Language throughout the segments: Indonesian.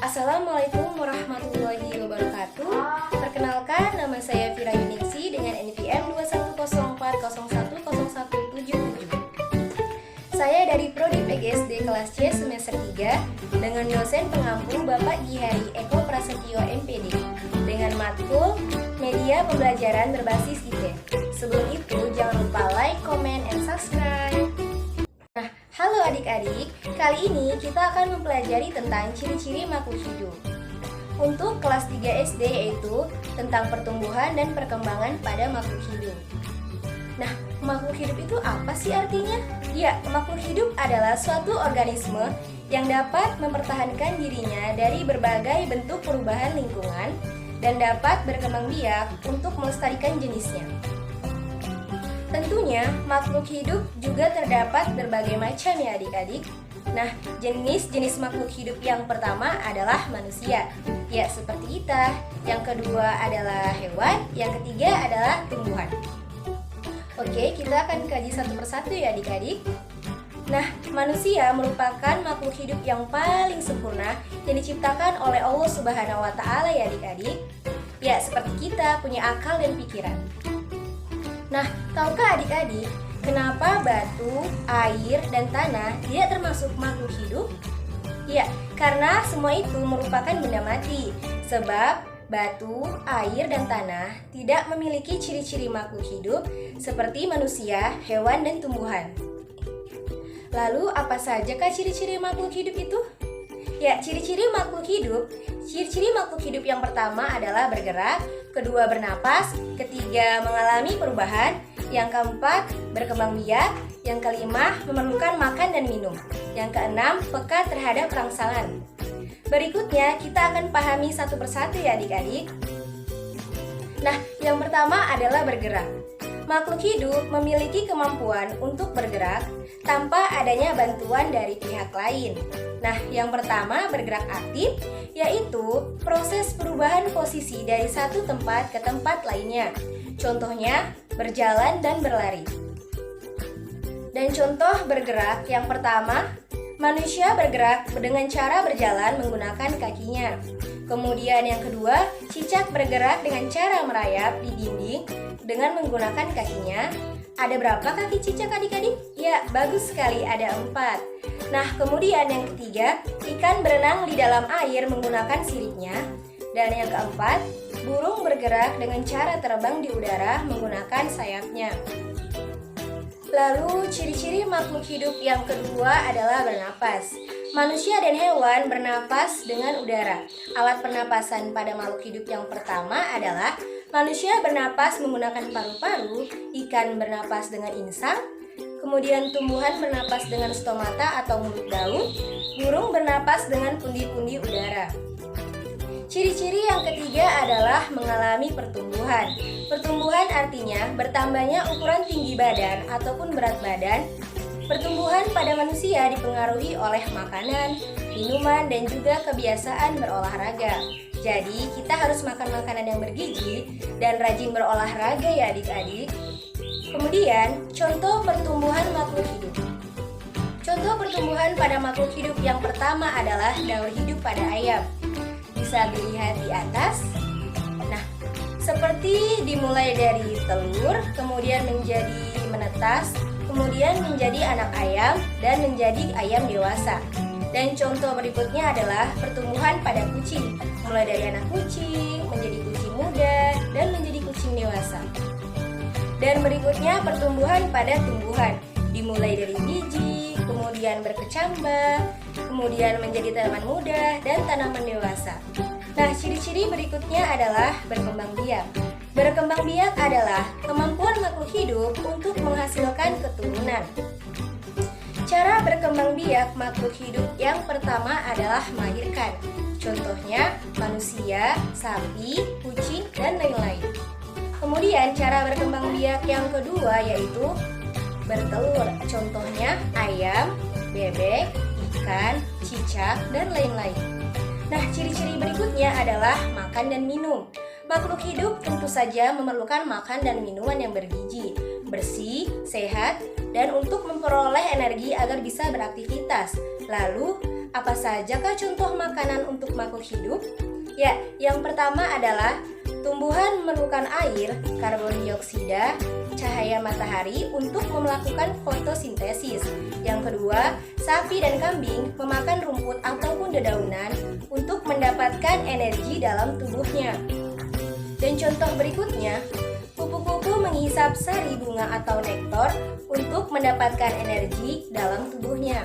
Assalamualaikum warahmatullahi wabarakatuh. Perkenalkan, nama saya Fira Yuningsi dengan NPM 2104010177. Saya dari Prodi PGSD kelas C semester 3 dengan dosen pengampu Bapak Gihari Eko Prasetyo MPD dengan matkul media pembelajaran berbasis IT. Sebelum itu, jangan lupa like, comment, and subscribe. Nah, halo adik-adik, kali ini kita akan mempelajari tentang ciri-ciri makhluk hidup. Untuk kelas 3 SD yaitu tentang pertumbuhan dan perkembangan pada makhluk hidup. Nah, makhluk hidup itu apa sih artinya? Ya, makhluk hidup adalah suatu organisme yang dapat mempertahankan dirinya dari berbagai bentuk perubahan lingkungan dan dapat berkembang biak untuk melestarikan jenisnya. Tentunya, makhluk hidup juga terdapat berbagai macam ya adik-adik. Nah, jenis-jenis makhluk hidup yang pertama adalah manusia. Ya, seperti kita. Yang kedua adalah hewan, yang ketiga adalah tumbuhan. Oke, kita akan kaji satu persatu ya adik-adik. Nah, manusia merupakan makhluk hidup yang paling sempurna yang diciptakan oleh Allah Subhanahu wa Ta'ala ya adik-adik. Ya, seperti kita punya akal dan pikiran. Nah, tahukah adik-adik kenapa batu, air, dan tanah tidak termasuk makhluk hidup? Ya, karena semua itu merupakan benda mati. Sebab batu, air, dan tanah tidak memiliki ciri-ciri makhluk hidup seperti manusia, hewan, dan tumbuhan. Lalu, apa sajakah ciri-ciri makhluk hidup itu? Ya, ciri-ciri makhluk hidup yang pertama adalah bergerak, kedua bernapas, ketiga mengalami perubahan, yang keempat berkembang biak, yang kelima memerlukan makan dan minum, yang keenam peka terhadap rangsangan. Berikutnya kita akan pahami satu persatu ya adik-adik. Nah, yang pertama adalah bergerak. Makhluk hidup memiliki kemampuan untuk bergerak tanpa adanya bantuan dari pihak lain. Nah, yang pertama bergerak aktif, yaitu proses perubahan posisi dari satu tempat ke tempat lainnya. Contohnya, berjalan dan berlari. Dan contoh bergerak yang pertama, manusia bergerak dengan cara berjalan menggunakan kakinya. Kemudian yang kedua, cicak bergerak dengan cara merayap di dinding dengan menggunakan kakinya. Ada berapa kaki cicak adik-adik? Ya, bagus sekali, ada 4. Nah, kemudian yang ketiga, ikan berenang di dalam air menggunakan siripnya. Dan yang keempat, burung bergerak dengan cara terbang di udara menggunakan sayapnya. Lalu, ciri-ciri makhluk hidup yang kedua adalah bernapas. Manusia dan hewan bernapas dengan udara. Alat pernapasan pada makhluk hidup yang pertama adalah manusia bernapas menggunakan paru-paru, ikan bernapas dengan insang, kemudian tumbuhan bernapas dengan stomata atau mulut daun, burung bernapas dengan pundi-pundi udara. Ciri-ciri yang ketiga adalah mengalami pertumbuhan. Pertumbuhan artinya bertambahnya ukuran tinggi badan ataupun berat badan. Pertumbuhan pada manusia dipengaruhi oleh makanan, minuman, dan juga kebiasaan berolahraga. Jadi, kita harus makan makanan yang bergizi dan rajin berolahraga ya adik-adik. Kemudian, contoh pertumbuhan makhluk hidup. Contoh pertumbuhan pada makhluk hidup yang pertama adalah daur hidup pada ayam. Bisa dilihat di atas. Nah, seperti dimulai dari telur, kemudian menjadi menetas, kemudian menjadi anak ayam, dan menjadi ayam dewasa. Dan contoh berikutnya adalah pertumbuhan pada kucing, mulai dari anak kucing, menjadi kucing muda, dan menjadi kucing dewasa. Dan berikutnya pertumbuhan pada tumbuhan, dimulai dari biji, kemudian berkecambah, kemudian menjadi tanaman muda, dan tanaman dewasa. Nah, ciri-ciri berikutnya adalah berkembang biak. Berkembang biak adalah kemampuan makhluk hidup untuk menghasilkan keturunan. Cara berkembang biak makhluk hidup yang pertama adalah melahirkan. Contohnya manusia, sapi, kucing, dan lain-lain. Kemudian cara berkembang biak yang kedua yaitu bertelur. Contohnya ayam, bebek, ikan, cicak, dan lain-lain. Nah, ciri-ciri berikutnya adalah makan dan minum. Makhluk hidup tentu saja memerlukan makan dan minuman yang bergizi. bersih, sehat, dan untuk memperoleh energi agar bisa beraktivitas. Lalu, apa sajakah contoh makanan untuk makhluk hidup? Ya, yang pertama adalah tumbuhan memerlukan air, karbon dioksida, cahaya matahari untuk melakukan fotosintesis. Yang kedua, sapi dan kambing memakan rumput ataupun dedaunan untuk mendapatkan energi dalam tubuhnya. Dan contoh berikutnya, kupu-kupu menghisap sari bunga atau nektar untuk mendapatkan energi dalam tubuhnya.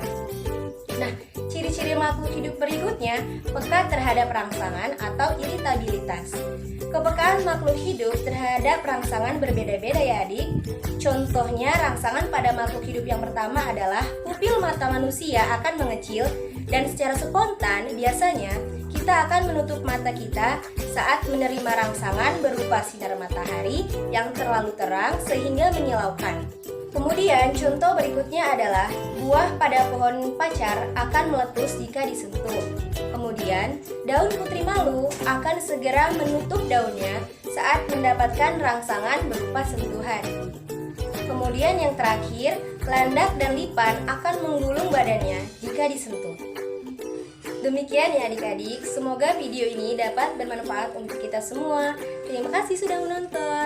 Nah, ciri-ciri makhluk hidup berikutnya peka terhadap rangsangan atau iritabilitas. Kepekaan makhluk hidup terhadap rangsangan berbeda-beda ya adik. Contohnya rangsangan pada makhluk hidup yang pertama adalah pupil mata manusia akan mengecil dan secara spontan biasanya kita akan menutup mata kita saat menerima rangsangan berupa sinar matahari yang terlalu terang sehingga menyilaukan. Kemudian contoh berikutnya adalah buah pada pohon pacar akan meletus jika disentuh. Kemudian daun putri malu akan segera menutup daunnya saat mendapatkan rangsangan berupa sentuhan. Kemudian yang terakhir, landak dan lipan akan menggulung badannya jika disentuh. Demikian ya adik-adik, semoga video ini dapat bermanfaat untuk kita semua. Terima kasih sudah menonton.